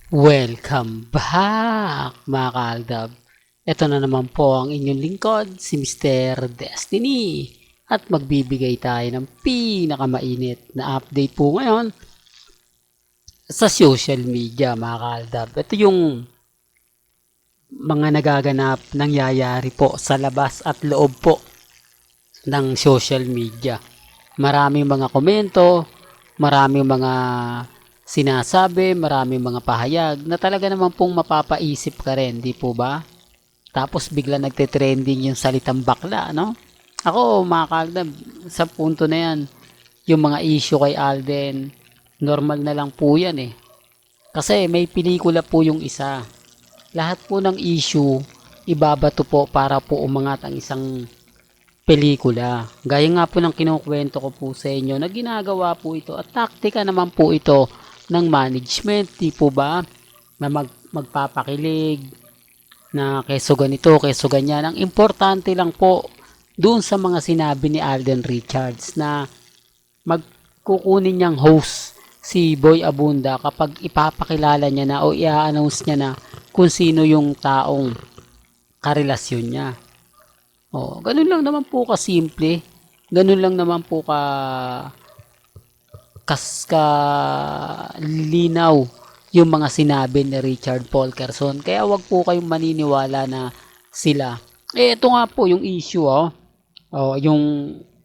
Welcome back mga kaaldab. Ito na naman po ang inyong lingkod, si Mr. Destiny. At magbibigay tayo ng pinakamainit na update po ngayon sa social media mga kaaldab. Ito yung mga nagaganap, nangyayari po sa labas at loob po ng social media. Maraming mga komento, maraming mga sinasabi, maraming mga pahayag na talaga naman pong mapapaisip ka rin, di po ba? Tapos bigla nagte-trending yung salitang bakla, no? Ako, mga kaagdab, sa punto na yan, yung mga issue kay Alden, normal na lang po yan eh. Kasi may pelikula po yung isa. Lahat po ng issue, ibabato po para po umangat ang isang pelikula. Gaya nga po ng kinukwento ko po sa inyo na ginagawa po ito at taktika naman po ito ng management, di po ba? Na magpapakilig, na keso ganito, keso ganyan. Ang importante lang po doon sa mga sinabi ni Alden Richards na magkukunin niyang host si Boy Abunda kapag ipapakilala niya na o i-announce niya na kung sino yung taong karelasyon niya. Oh, ganun lang naman po kasimple. Ganun lang naman po ka linaw yung mga sinabi ni Richard Polkerson. Kaya wag po kayong maniniwala na sila. Ito nga po yung issue yung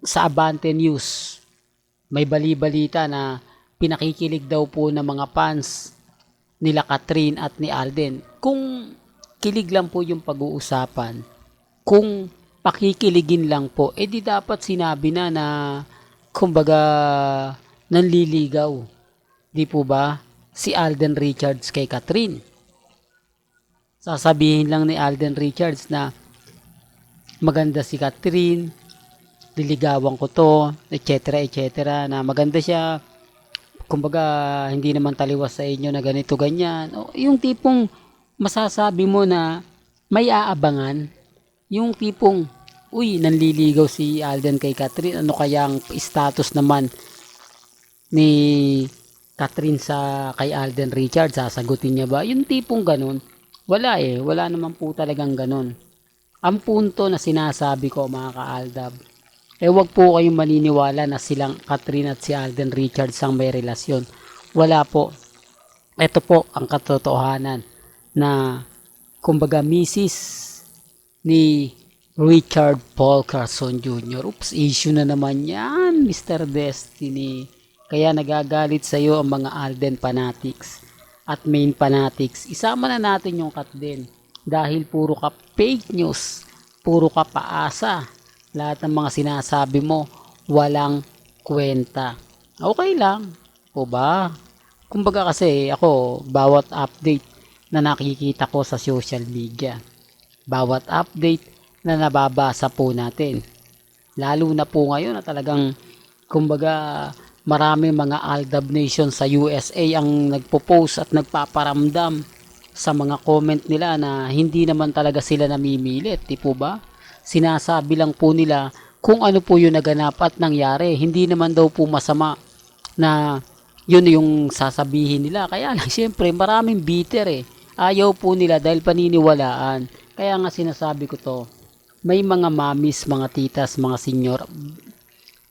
sa Abante News. May bali-balita na pinakikilig daw po ng mga fans nila Catherine at ni Alden. Kung kilig lang po yung pag-uusapan, kung pakikiligin lang po, di dapat sinabi na kumbaga nanliligaw. Di po ba? Si Alden Richards kay Catherine. Sasabihin lang ni Alden Richards na maganda si Catherine, liligawan ko to, etc. etc. na maganda siya, kumbaga hindi naman taliwas sa inyo na ganito ganyan. O, yung tipong masasabi mo na may aabangan, yung tipong uy, nanliligaw si Alden kay Catherine, ano kaya ang status naman ni Catherine sa kay Alden Richards, sasagutin niya ba? Yung tipong ganun, wala wala naman po talagang ganun. Ang punto na sinasabi ko mga kaaldab, wag po kayong maniniwala na silang Catherine at si Alden Richards ang may relasyon. Wala po. Ito po ang katotohanan na kumbaga misis ni Richard Paul Carson Jr. Oops, issue na naman yan, Mr. Destiny. Kaya nagagalit sa iyo ang mga Alden fanatics at main fanatics. Isama na natin yung cut din. Dahil puro ka fake news, puro ka paasa. Lahat ng mga sinasabi mo, walang kwenta. Okay lang. O ba? Kumbaga kasi ako, bawat update na nakikita ko sa social media, bawat update na nababasa po natin, lalo na po ngayon na talagang kumbaga marami mga Aldab Nation sa USA ang nagpo-post at nagpaparamdam sa mga comment nila na hindi naman talaga sila namimilit, di po ba? Sinasabi lang po nila kung ano po yung naganap at nangyari. Hindi naman daw po masama na yun yung sasabihin nila. Kaya lang siyempre maraming bitter Ayaw po nila dahil paniniwalaan. Kaya nga sinasabi ko to, may mga mamis, mga titas, mga senyor,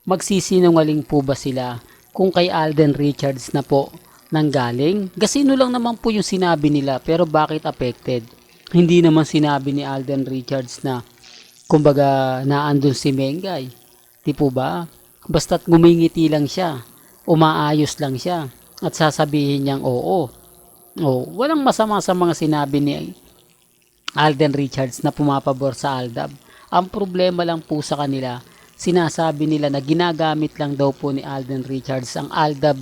magsisinungaling po ba sila kung kay Alden Richards na po nanggaling? Gasino lang naman po yung sinabi nila, pero bakit affected? Hindi naman sinabi ni Alden Richards na kumbaga naandun si Mengay. Di po ba? Basta't ngumingiti lang siya, umaayos lang siya, at sasabihin niyang oo. Walang masama sa mga sinabi ni Alden Richards na pumapabor sa Aldab. Ang problema lang po sa kanila, sinasabi nila na ginagamit lang daw po ni Alden Richards ang Aldab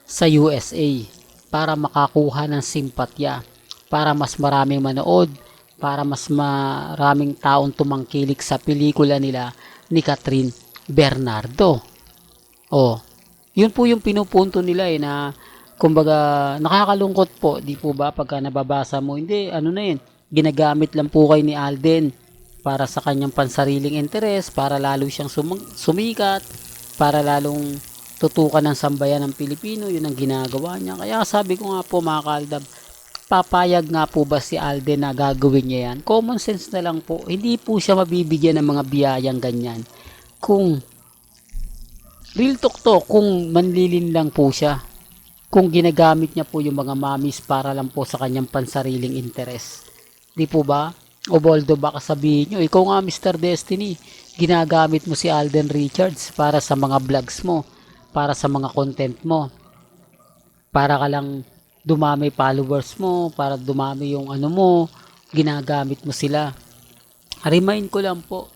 sa USA para makakuha ng simpatya, para mas maraming manood, para mas maraming taong tumangkilik sa pelikula nila ni Catherine Bernardo. Yun po yung pinupunto nila na kumbaga nakakalungkot po, di po ba, pagka nababasa mo, hindi, ano na yun, ginagamit lang po kay ni Alden para sa kanyang pansariling interes, para lalo siyang sumikat, para lalong tutukan ng sambayan ng Pilipino, yun ang ginagawa niya. Kaya sabi ko nga po mga kaaldab, papayag nga po ba si Alden na gagawin niya yan? Common sense na lang po. Hindi po siya mabibigyan ng mga biyayang ganyan. Kung real talk to, kung manlilin lang po siya. Kung ginagamit niya po yung mga mamis para lang po sa kanyang pansariling interes. Di po ba? O boldo baka sabihin nyo, ikaw nga Mr. Destiny, ginagamit mo si Alden Richards para sa mga vlogs mo, para sa mga content mo, para ka lang dumami followers mo, para dumami yung ano mo, ginagamit mo sila. Remind ko lang po,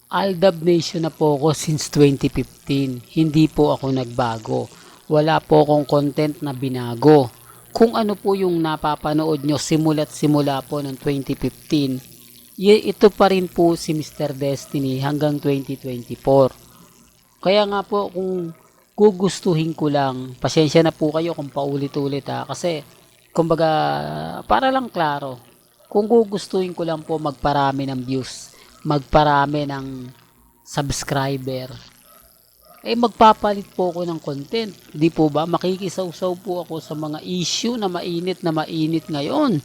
Aldab Nation na po ako since 2015. Hindi po ako nagbago. Wala po akong content na binago. Kung ano po yung napapanood nyo simula't simula po ng 2015, ito pa rin po si Mr. Destiny hanggang 2024. Kaya nga po kung gugustuhin ko lang, pasensya na po kayo kung paulit-ulit kasi kumbaga para lang klaro, kung gugustuhin ko lang po magparami ng views, magparami ng subscriber, magpapalit po ako ng content, di po ba? Makikisaw-saw po ako sa mga issue na mainit ngayon,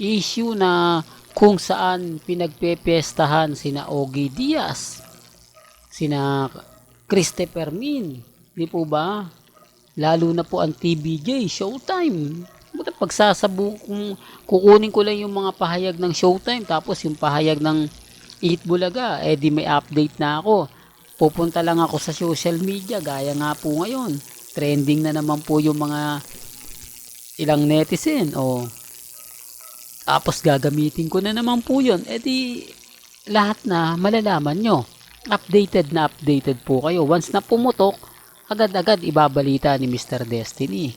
issue na kung saan pinagpepestahan sina Ogie Diaz, sina Christopher Min, di po ba? Lalo na po ang TVJ, Showtime. Kung kukunin ko lang yung mga pahayag ng Showtime, tapos yung pahayag ng Eat Bulaga, di may update na ako. Pupunta lang ako sa social media, gaya nga po ngayon. Trending na naman po yung mga ilang netizen. Tapos gagamitin ko na naman po yun. Di lahat na malalaman nyo. Updated po kayo. Once na pumutok, agad-agad ibabalita ni Mr. Destiny.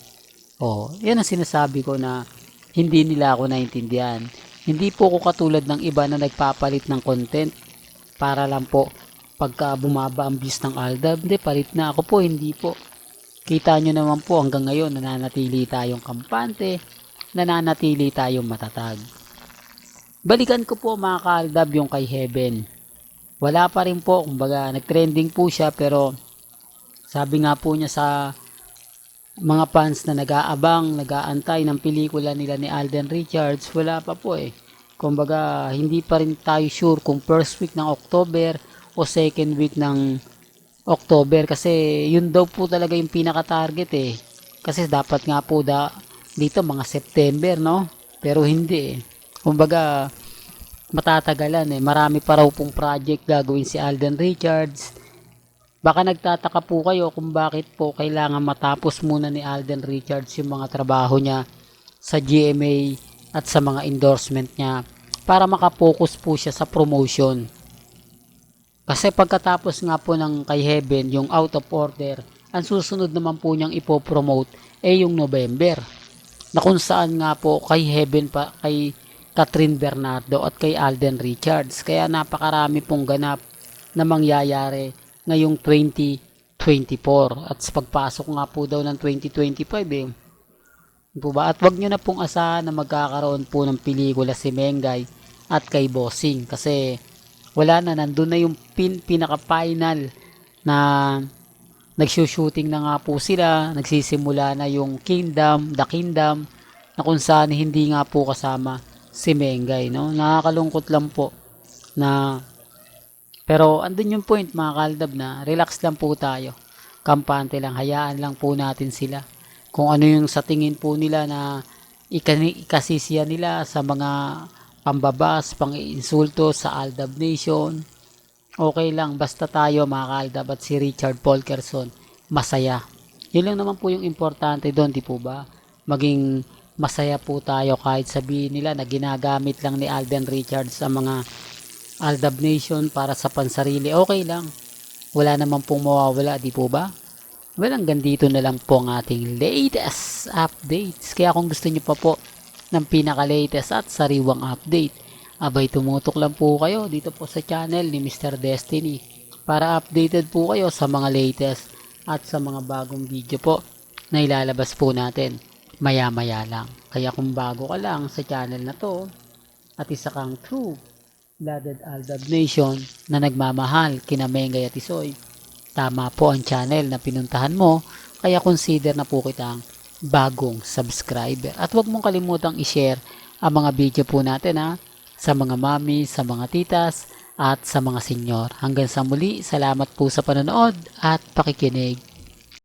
Yan ang sinasabi ko na hindi nila ako naintindihan. Hindi po ako katulad ng iba na nagpapalit ng content para lang po pagka bumaba ang views ng Aldab. Hindi, palit na ako po, hindi po. Kita nyo naman po hanggang ngayon nananatili tayong kampante, nananatili tayong matatag. Balikan ko po mga ka-Aldab yung kay Heaven. Wala pa rin po, kumbaga nagtrending po siya pero sabi nga po niya sa mga fans na nag-aabang, nag-aantay ng pelikula nila ni Alden Richards, wala pa po Kumbaga, hindi pa rin tayo sure kung first week ng October o second week ng October kasi yun daw po talaga yung pinaka-target Kasi dapat nga po dito mga September, no? Pero hindi Kumbaga, matatagalan Marami pa raw pong project gagawin si Alden Richards. Baka nagtataka po kayo kung bakit po kailangan matapos muna ni Alden Richards yung mga trabaho niya sa GMA at sa mga endorsement niya para makapokus po siya sa promotion. Kasi pagkatapos nga po ng kay Heaven, yung out of order, ang susunod naman po niyang ipopromote yung November. Na kung saan nga po kay Heaven pa, kay Catherine Bernardo at kay Alden Richards. Kaya napakarami pong ganap na mangyayari ngayong 2024 at sa pagpasok nga po daw ng 2025 po ba? At wag nyo na pong asahan na magkakaroon po ng pelikula si Mengay at kay Bossing kasi wala na, nandun na yung pinaka-final na nagsushooting na nga po sila, nagsisimula na yung The Kingdom na kung saan hindi nga po kasama si Mengay, no? Nakakalungkot lang po na pero andun yung point mga ka-Aldab na relax lang po tayo. Kampante lang, hayaan lang po natin sila. Kung ano yung sa tingin po nila na ikasisiya nila sa mga pambabas, pang-insulto sa Aldab Nation. Okay lang, basta tayo mga ka-Aldab at si Richard Paul Quezon masaya. Yun lang naman po yung importante doon, di po ba? Maging masaya po tayo kahit sabihin nila na ginagamit lang ni Alden Richards ang mga Aldab Nation para sa pansarili, okay lang. Wala naman pong mawawala, di po ba? Well, hanggang dito na lang po ang ating latest updates. Kaya kung gusto nyo pa po ng pinaka-latest at sariwang update, abay tumutok lang po kayo dito po sa channel ni Mr. Destiny para updated po kayo sa mga latest at sa mga bagong video po na ilalabas po natin maya-maya lang. Kaya kung bago ka lang sa channel na to at isa kang true blooded Aldab Nation na nagmamahal kina Mengay at Isoy, tama po ang channel na pinuntahan mo, kaya consider na po kitang bagong subscriber. At huwag mong kalimutang i-share ang mga video po natin sa mga mami, sa mga titas, at sa mga senyor. Hanggang sa muli, salamat po sa panonood at pakikinig.